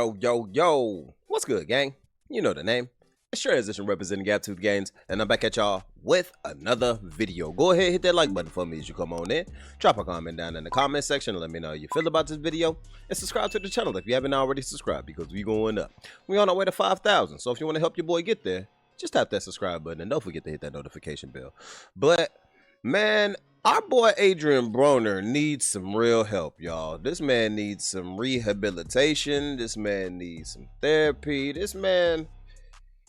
Yo. What's good, gang? You know the name. It's Transition representing Gap Tooth Games, and I'm back at y'all with another video. Go ahead, hit that like button for me as you come on in. Drop a comment down in the comment section and let me know how you feel about this video. And subscribe to the channel if you haven't already subscribed, because we going up. We on our way to 5,000, so if you want to help your boy get there, just tap that subscribe button and don't forget to hit that notification bell. But, man, our boy Adrien Broner needs some real help, y'all. This man needs some rehabilitation. This man needs some therapy. This man,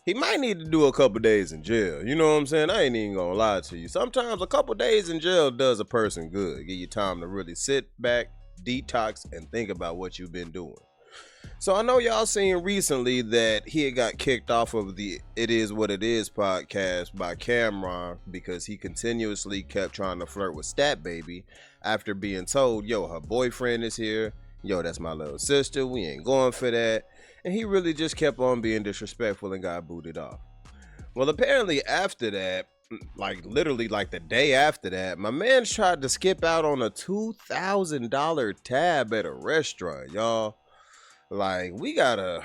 he might need to do a couple days in jail. You know what I'm saying? I ain't even gonna lie to you. Sometimes a couple days in jail does a person good. Give you time to really sit back, detox, and think about what you've been doing. So I know y'all seen recently that he had got kicked off of the It Is What It Is podcast by Cameron because he continuously kept trying to flirt with Stat Baby after being told, yo, her boyfriend is here. Yo, that's my little sister. We ain't going for that. And he really just kept on being disrespectful and got booted off. Well, apparently after that, literally the day after that, my man tried to skip out on a $2,000 tab at a restaurant, y'all. We gotta,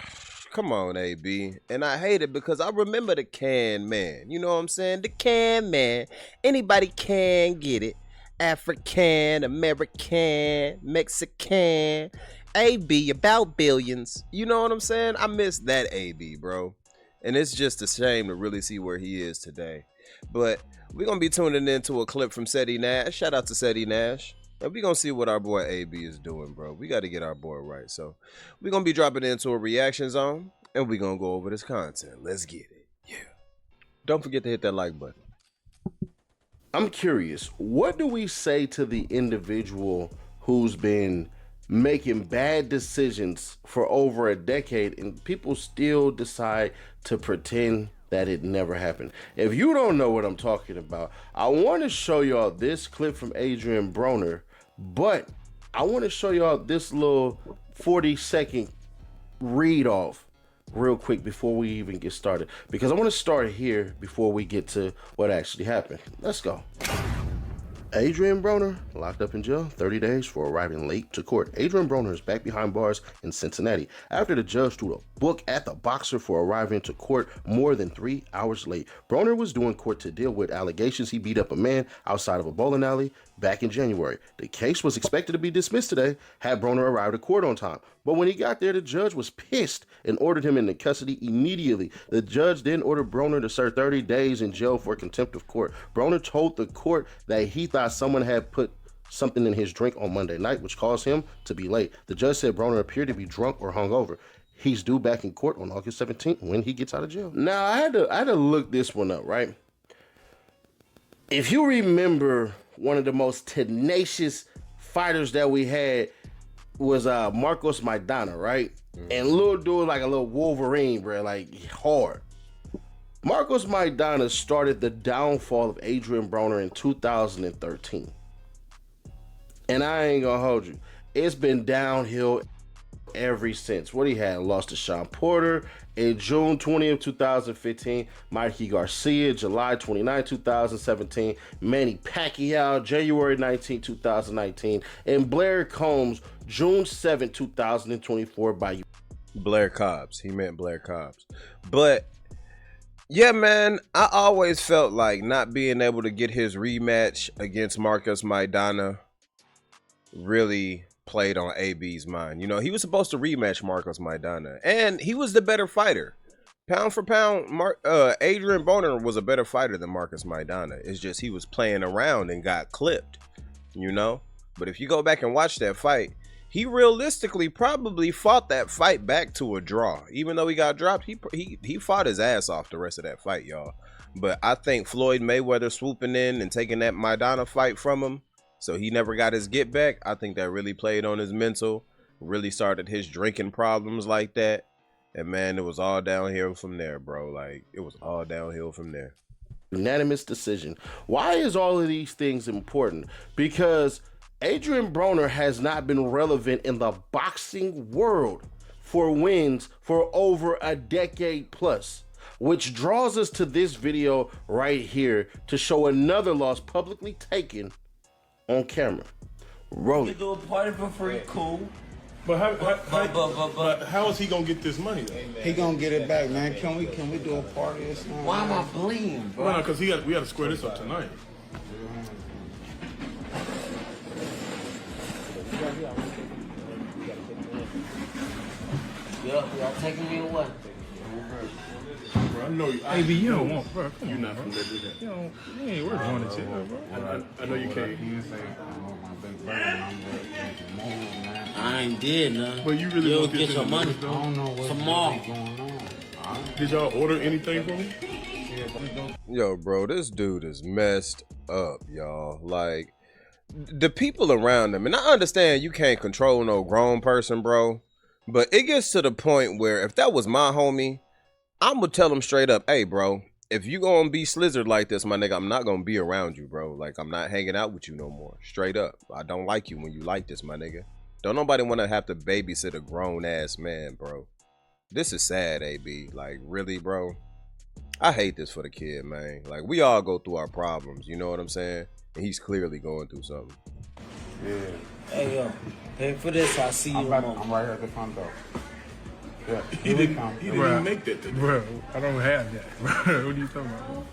come on, AB. And I hate it because I remember the can man. You know what I'm saying? The can man. Anybody can get it. African, American, Mexican. AB, about billions. You know what I'm saying? I miss that AB, bro. And it's just a shame to really see where he is today. But we're going to be tuning into a clip from Seti Nash. Shout out to Seti Nash. And we're going to see what our boy AB is doing, bro. We got to get our boy right. So we're going to be dropping into a reaction zone, and we're going to go over this content. Let's get it. Yeah. Don't forget to hit that like button. I'm curious, what do we say to the individual who's been making bad decisions for over a decade and people still decide to pretend that it never happened? If you don't know what I'm talking about, I want to show y'all this clip from Adrien Broner, but I want to show y'all this little 40-second read off real quick before we even get started, because I want to start here before we get to what actually happened. Let's go. Adrien Broner locked up in jail 30 days for arriving late to court. Adrien Broner is back behind bars in Cincinnati after the judge threw a book at the boxer for arriving to court more than 3 hours late. Broner was due in court to deal with allegations he beat up a man outside of a bowling alley back in January. The case was expected to be dismissed today had Broner arrived at court on time. But when he got there, the judge was pissed and ordered him into custody immediately. The judge then ordered Broner to serve 30 days in jail for contempt of court. Broner told the court that he thought someone had put something in his drink on Monday night, which caused him to be late. The judge said Broner appeared to be drunk or hungover. He's due back in court on August 17th when he gets out of jail. Now, I had to look this one up, right? If you remember, one of the most tenacious fighters that we had was Marcos Maidana, right? And little dude like a little Wolverine, bro, hard. Marcos Maidana started the downfall of Adrien Broner in 2013. And I ain't gonna hold you, it's been downhill ever since. What he had, lost to Sean Porter in June 20th, 2015, Mikey Garcia, July 29, 2017, Manny Pacquiao, January 19, 2019, and Blair Combs, June 7, 2024 by you. Blair Cobbs. He meant Blair Cobbs. But yeah, man, I always felt like not being able to get his rematch against Marcos Maidana really played on AB's mind. You know, he was supposed to rematch Marcos Maidana, and he was the better fighter. Pound for pound, Adrien Broner was a better fighter than Marcos Maidana. It's just he was playing around and got clipped, you know? But if you go back and watch that fight, he realistically probably fought that fight back to a draw. Even though he got dropped, he fought his ass off the rest of that fight, y'all. But I think Floyd Mayweather swooping in and taking that Maidana fight from him, so he never got his get back, I think that really played on his mental, really started his drinking problems like that. And man, it was all downhill from there, bro. It was all downhill from there. Unanimous decision. Why is all of these things important? Because Adrien Broner has not been relevant in the boxing world for wins for over a decade plus, which draws us to this video right here to show another loss publicly taken on camera. Roll it. You do a party for free, cool. But how is he gonna get this money though? He gonna get it back, man. Can we do a party or something? Why am I bleeding, bro? Well, no, because we got to square this up tonight. Y'all taking me away. Bro, I know you. Hey, B, you don't want, bro. Come You're on, not bro. from that, do that. You ain't worth going to jail, bro. I know you can't. He say, my big brother, and I'm with man. I ain't did nothing. But you really You'll want this get in your the money news, though? I don't know what's tomorrow. really going on. Did y'all order anything from him? Yo, bro, this dude is messed up, y'all. Like, the people around him, and I understand you can't control no grown person, bro, but it gets to the point where if that was my homie, I'm gonna tell him straight up, hey, bro, if you gonna be slizzard like this, my nigga, I'm not gonna be around you, bro. Like, I'm not hanging out with you no more. Straight up. I don't like you when you like this, my nigga. Don't nobody want to have to babysit a grown-ass man, bro. This is sad, AB. Like, really, bro? I hate this for the kid, man. Like, we all go through our problems, you know what I'm saying? And he's clearly going through something. Yeah. Hey, yo, pay for this. I'll see you I'm tomorrow. right here at the front door. Yeah. He didn't even make that today. Bro, I don't have that, bro. What are you talking about, bro?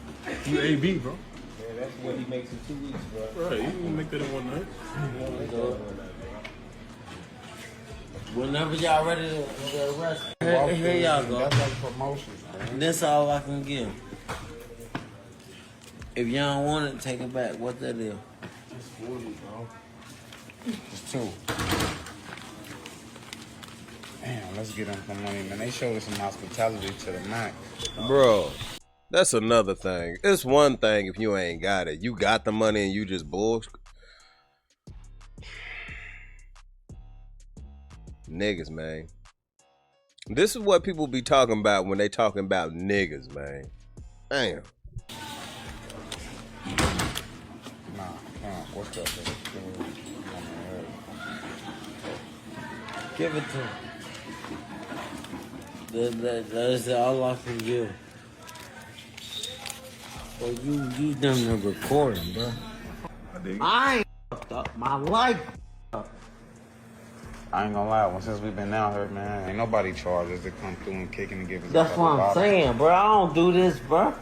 You AB, bro. Yeah, that's what he makes in 2 weeks, bro. Right, he didn't make that in one night. Whenever y'all ready to arrest, here y'all go. That's like promotions, man. That's all I can give. If y'all don't want it, take it back. What that is? It's 40, bro. It's 2. Damn, let's get them some money, man. They showed us some hospitality to the max. Bro, that's another thing. It's one thing if you ain't got it. You got the money and you just bullshit. Niggas, man. This is what people be talking about when they talking about niggas, man. Damn. Nah, what's up, Give it to him. That's all I can give. Well, you done the recording, bro. I ain't fucked up. My life. I ain't gonna lie, since we've been out here, man, ain't nobody charged us to come through and kick and give us That's a couple what I'm bottles. saying, bro. I don't do this, bro.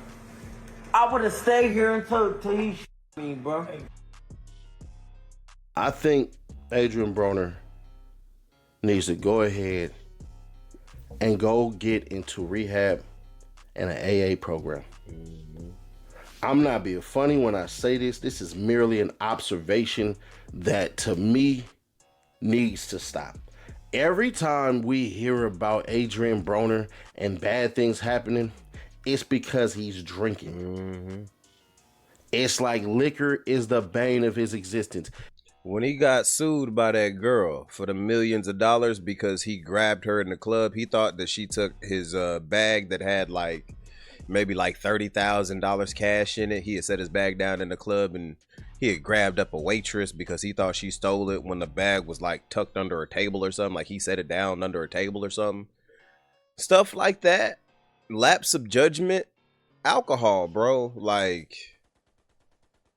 I would have stayed here until he me, bro. I think Adrien Broner needs to go ahead and go get into rehab and an AA program. I'm not being funny when I say this. This is merely an observation that, to me, needs to stop. Every time we hear about Adrien Broner and bad things happening, it's because he's drinking. It's like liquor is the bane of his existence. When he got sued by that girl for the millions of dollars because he grabbed her in the club, he thought that she took his bag that had maybe $30,000 cash in it. He had set his bag down in the club and he had grabbed up a waitress because he thought she stole it when the bag was tucked under a table or something. Like he set it down under a table or something. Stuff like that. Lapse of judgment. Alcohol, bro.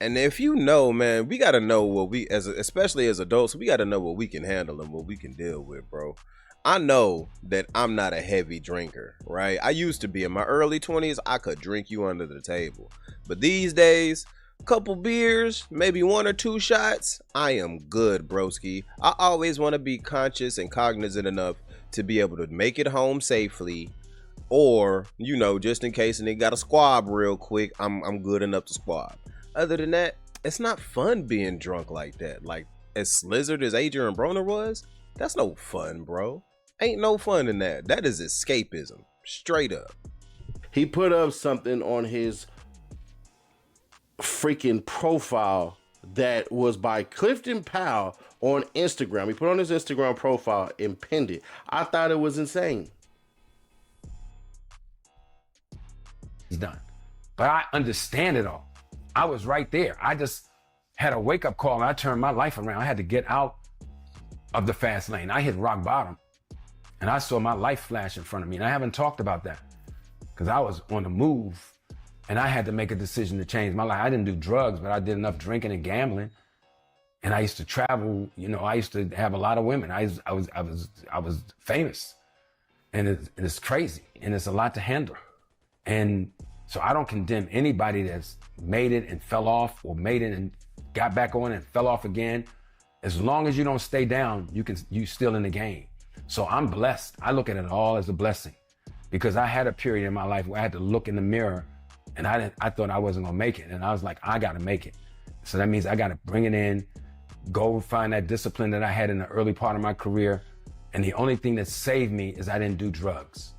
And if you know, man, we got to know what especially as adults, we got to know what we can handle and what we can deal with, bro. I know that I'm not a heavy drinker, right? I used to be in my early 20s. I could drink you under the table. But these days, a couple beers, maybe 1 or 2 shots, I am good, broski. I always want to be conscious and cognizant enough to be able to make it home safely. Or, just in case and they got to squab real quick, I'm good enough to squab. Other than that, it's not fun being drunk like that. Like, as slizzard as Adrien Broner was, that's no fun, bro. Ain't no fun in that. That is escapism. Straight up. He put up something on his freaking profile that was by Clifton Powell on Instagram. He put on his Instagram profile and pinned it. I thought it was insane. He's done. But I understand it all. I was right there. I just had a wake-up call and I turned my life around. I had to get out of the fast lane. I hit rock bottom and I saw my life flash in front of me. And I haven't talked about that because I was on the move and I had to make a decision to change my life. I didn't do drugs, but I did enough drinking and gambling And I used to travel, you know, I used to have a lot of women. I was famous, and it's crazy, and it's a lot to handle. And so I don't condemn anybody that's made it and fell off, or made it and got back on and fell off again. As long as you don't stay down, you still in the game. So I'm blessed. I look at it all as a blessing, because I had a period in my life where I had to look in the mirror, and I thought I wasn't gonna make it, and I was like, I gotta make it. So that means I gotta bring it in, go find that discipline that I had in the early part of my career. And the only thing that saved me is I didn't do drugs.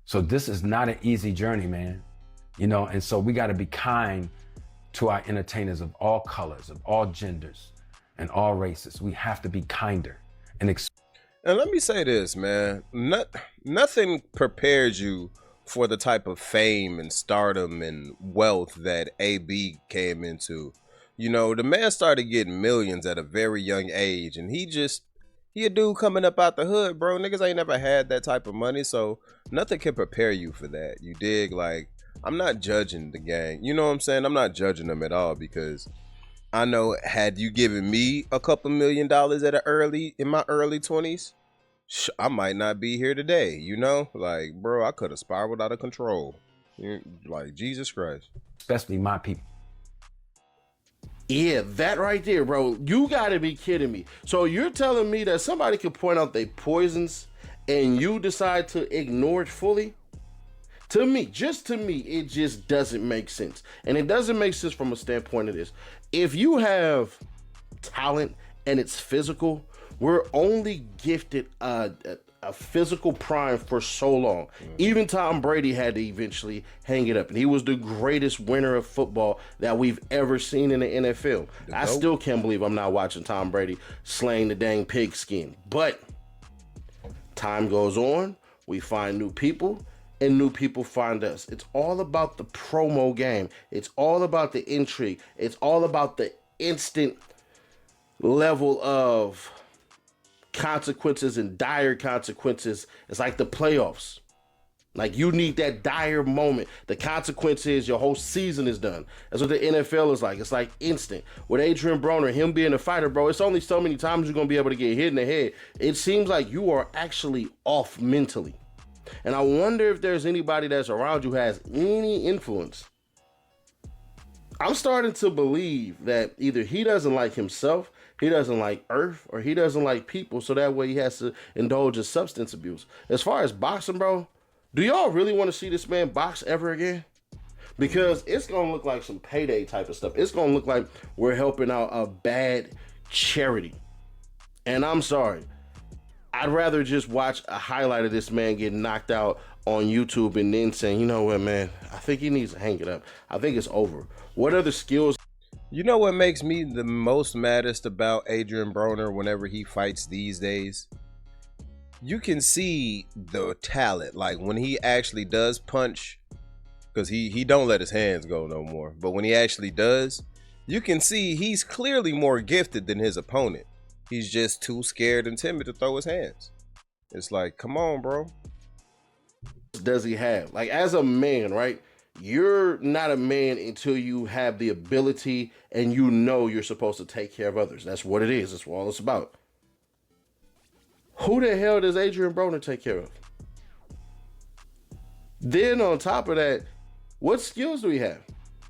So this is not an easy journey, man. You know, and so we gotta be kind to our entertainers of all colors, of all genders, and all races. We have to be kinder. And let me say this, man. Nothing prepares you for the type of fame and stardom and wealth that AB came into. You know, the man started getting millions at a very young age, and he a dude coming up out the hood, bro. Niggas ain't never had that type of money, so nothing can prepare you for that. You dig? Like, I'm not judging the gang. You know what I'm saying? I'm not judging them at all, because I know, had you given me a couple $1 million in my early 20s, I might not be here today, you know? Like, bro, I could have spiraled out of control. Like, Jesus Christ. Especially my people. Yeah, that right there, bro. You gotta be kidding me. So you're telling me that somebody could point out they poisons and you decide to ignore it fully? To me, it just doesn't make sense. And it doesn't make sense from a standpoint of this. If you have talent and it's physical, we're only gifted a physical prime for so long. Even Tom Brady had to eventually hang it up, and he was the greatest winner of football that we've ever seen in the NFL. I still can't believe I'm not watching Tom Brady slaying the dang pigskin. But time goes on, we find new people, and new people find us. It's all about the promo game. It's all about the intrigue. It's all about the instant level of consequences and dire consequences. It's like the playoffs. Like, you need that dire moment. The consequence is your whole season is done. That's what the NFL is like. It's like instant. With Adrien Broner, him being a fighter, bro, it's only so many times you're going to be able to get hit in the head. It seems like you are actually off mentally. And I wonder if there's anybody that's around you who has any influence. I'm starting to believe that either he doesn't like himself, he doesn't like Earth, or he doesn't like people, so that way he has to indulge in substance abuse. As far as boxing, bro, do y'all really want to see this man box ever again? Because it's going to look like some payday type of stuff. It's going to look like we're helping out a bad charity. And I'm sorry. I'd rather just watch a highlight of this man getting knocked out on YouTube and then saying, you know what, man, I think he needs to hang it up. I think it's over. What other skills? You know what makes me the most maddest about Adrien Broner whenever he fights these days? You can see the talent. Like, when he actually does punch, because he don't let his hands go no more. But when he actually does, you can see he's clearly more gifted than his opponent. He's just too scared and timid to throw his hands. It's like, come on, bro. Does he have? Like, as a man, right? You're not a man until you have the ability and you know you're supposed to take care of others. That's what it is. That's what all it's about. Who the hell does Adrien Broner take care of? Then on top of that, what skills do we have?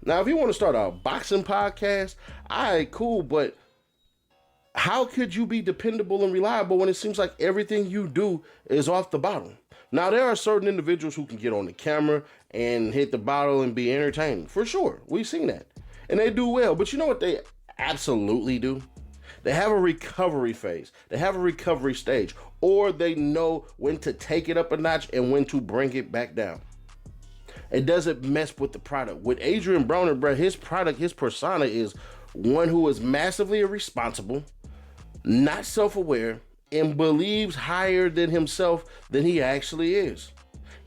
Now, if you want to start a boxing podcast, all right, cool, but how could you be dependable and reliable when it seems like everything you do is off the bottle? Now, there are certain individuals who can get on the camera and hit the bottle and be entertaining. For sure. We've seen that. And they do well. But you know what they absolutely do? They have a recovery phase. They have a recovery stage. Or they know when to take it up a notch and when to bring it back down. It doesn't mess with the product. With Adrien Broner, bro, his product, his persona is one who is massively irresponsible, not self-aware, and believes higher than himself than he actually is.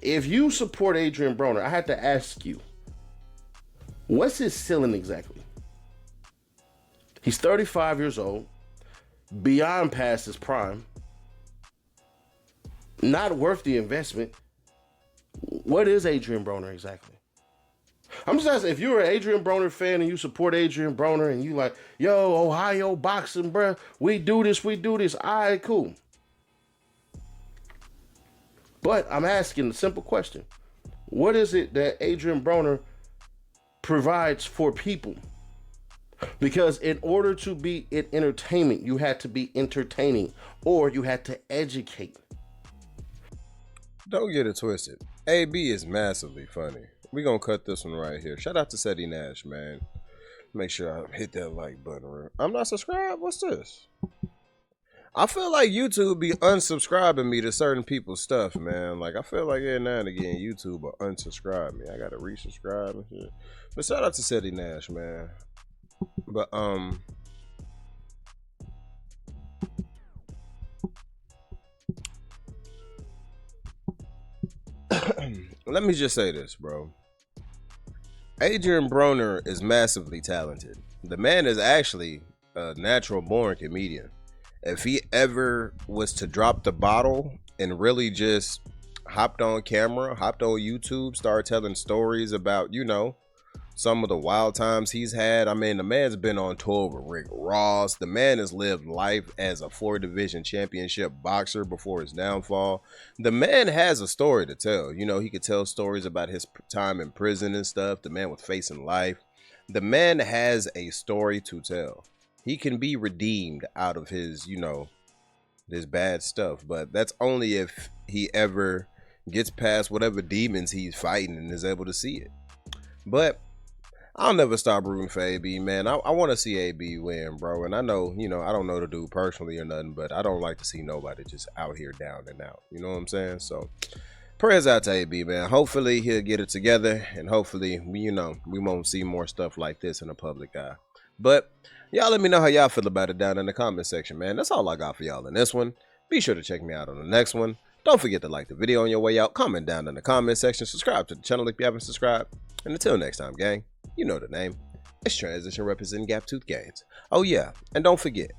If you support Adrien Broner, I have to ask you, what's his ceiling exactly? He's 35 years old, beyond past his prime, not worth the investment. What is Adrien Broner exactly? I'm just asking, if you're an Adrien Broner fan and you support Adrien Broner and you like, yo, Ohio boxing, bruh, we do this. All right, cool. But I'm asking a simple question. What is it that Adrien Broner provides for people? Because in order to be in entertainment, you had to be entertaining or you had to educate. Don't get it twisted. AB is massively funny. We're going to cut this one right here. Shout out to Seti Nash, man. Make sure I hit that like button. I'm not subscribed? What's this? I feel like YouTube be unsubscribing me to certain people's stuff, man. Like, I feel like every now and again, YouTube will unsubscribe me. I got to resubscribe and shit. But shout out to Seti Nash, man. But, let me just say this, bro. Adrien Broner is massively talented. The man is actually a natural born comedian. If he ever was to drop the bottle and really just hopped on camera, hopped on YouTube, started telling stories about, you know, some of the wild times he's had. I mean, the man's been on tour with Rick Ross. The man has lived life as a 4-division championship boxer before his downfall. The man has a story to tell. You know, he could tell stories about his time in prison and stuff. The man was facing life. The man has a story to tell. He can be redeemed out of his, you know, his bad stuff. But that's only if he ever gets past whatever demons he's fighting and is able to see it. But I'll never stop rooting for AB, man. I want to see AB win, bro. And I know, you know, I don't know the dude personally or nothing, but I don't like to see nobody just out here down and out. You know what I'm saying? So prayers out to AB, man. Hopefully he'll get it together, and hopefully, you know, we won't see more stuff like this in the public eye. But y'all let me know how y'all feel about it down in the comment section, man. That's all I got for y'all in this one. Be sure to check me out on the next one. Don't forget to like the video on your way out. Comment down in the comment section. Subscribe to the channel if you haven't subscribed. And until next time, gang, you know the name. It's Transition representing Gap Tooth Gains. Oh yeah, and don't forget,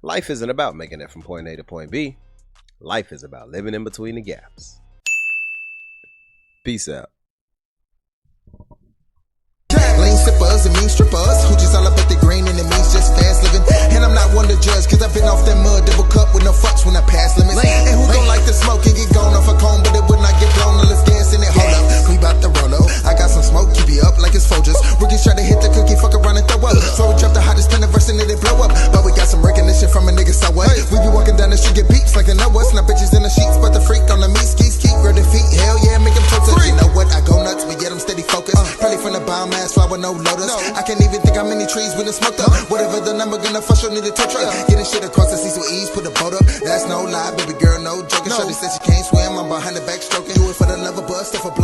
life isn't about making it from point A to point B. Life is about living in between the gaps. Peace out. Lane sippers and mean strippers who just all about the green and it means just fast living. And I'm not one to judge, cause I've been off that mud double cup with no fucks when I pass limits. And who gon' like to smoke and get gone off a cone, but it would not get blown unless gas in it. Hold up, we bout to roll up. I got some smoke, keep you up like it's Folgers. Rookies try to hit the cookie, fuck around and throw up. So we drop the hottest pen verse and it blow up. But we got some recognition from a nigga, so what? We be walking down the street, get beeps like they know us. Now bitches in the sheets, but the freak on the meat skis keep ready feet. Hell yeah, make them toast. You know what? I go nuts, but yet I'm steady focused. Probably from the bomb ass fly with no lotus. I can't even think how many trees we done smoked up. Whatever the number, gonna fuss your need a tow truck. Getting shit across the seas with ease, put the boat up. That's no lie, baby girl, no joking. Shorty said she can't swim, I'm behind the back stroking. Do it for the love of buzz, stuff for